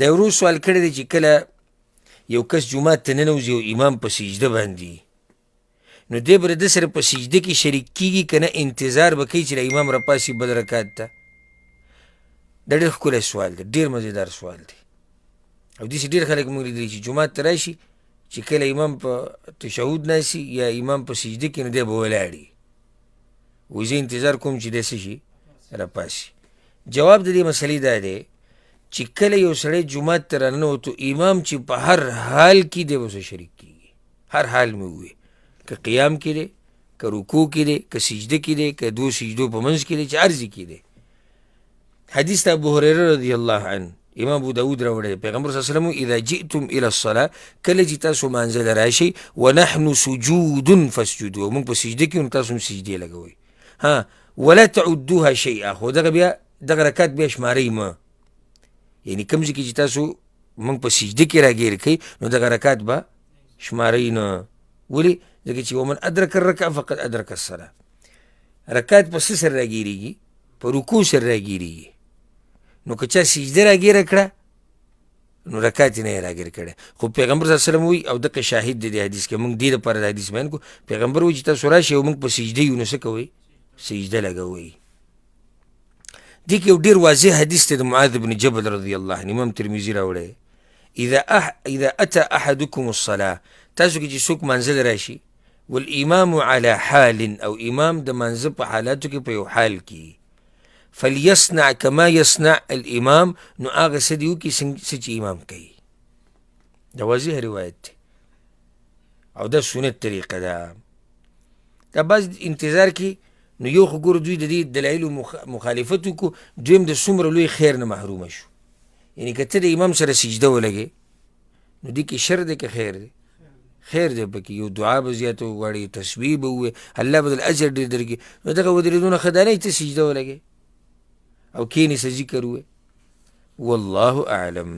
دا ورو سوال کړی دی چې کله یو کس جومات ته ننوځي او امام په سجده باندې نو دی به د ده سره په سجده کې شریک کېږي که نه انتظار به کوي چې د امام راپاسي بل رکات ته. دا ډېر ښکلی سوال دی، ډېر مزېدار سوال دی. او داسې ډېر خلک موږ لیدلي چې جومات ته راشي چې کله امام په تشهود ناسي یا امام په سجده کې نو دی به ولاړ وي، وایي زه انتظار کوم چې دی څه شي راپاسي. جواب د دې مسلې دا دی چې کله یو سړی جومات ته راننوتو امام چې په هر حال کې دی به ورسره شریک کېږي، هر حال مې ووایي، که قیام کې دی، که رکوع کې دی، که سجده کې دی، که دو سجدو په منځ کې دی، چې هر ځای کې دی. حدیث ته ابو هریره رضی الله عنه امام ابو داود راوړی، پیغمبر صلی الله علیه وسلم اذا جئتم الى الصلاه، کله چې تاسو مانځه له راشئ ونحن سجود فاسجدوا، موږ په سجده کې نو تاسو هم سجدې لګوئ. ها ولا تعدوها شیئا، خو دغه بیا دغه رکات بیا شمارئ مه، یعنی کوم ځای کې چې تاسو موږ په سجده کې راګیر کوئ نو دغه رکات به شمارئ نه. ولې؟ ځکه چې ومن ادرک الرکعه فقد ادرک الصلاه، رکات په څه سره راګیرېږي؟ په رکوع سره راګیرېږي. نو که چا سجده راګیره کړه نو رکات یې نه یې راګیر کړی. خو پیغمبر صلی الله علیه وسلم وایي او دغه شاهد دی د حدیث کې، موږ دې دپاره د حدیث بیان کړو، پیغمبر وایي چې تاسو راشئ او موږ په سجده یو نو څه کوئ؟ سجده لګوئ. دې کې یو ډېر واضح حدیث دی د معاذ بن جبل رضی الله عنه، امام ترمذي راوړی. اذا اتى احدكم الصلاه، تاسو کې چې څوک منزل راشي والامام على حال، او امام د منزه په حالاتو کې په یو حال کې، فليصنع كما يصنع الامام، نو هغه څه دې وکړي څه چې امام کوي. دا واضح روایت دی او دا سنت طریقه ده. دا بعض انتظار کې نو یو خو ګورو دوی د دې دلایلو مخالفت وکړو، دویم د څومره لوی خیر نه محرومه شو. یعنې که ته د امام سره سجده ولګې نو دې کې شر دی که خیر دی؟ خیر دی پکې، یو دعا به زیاته وغواړي، تسبیح به ووایې، الله به دل اجر ډېر درکړي. نو دغه ودرېدونه ښه ده نه چې ته سجده ولګې او کینې څه ذکر ووایې. والله اعلم.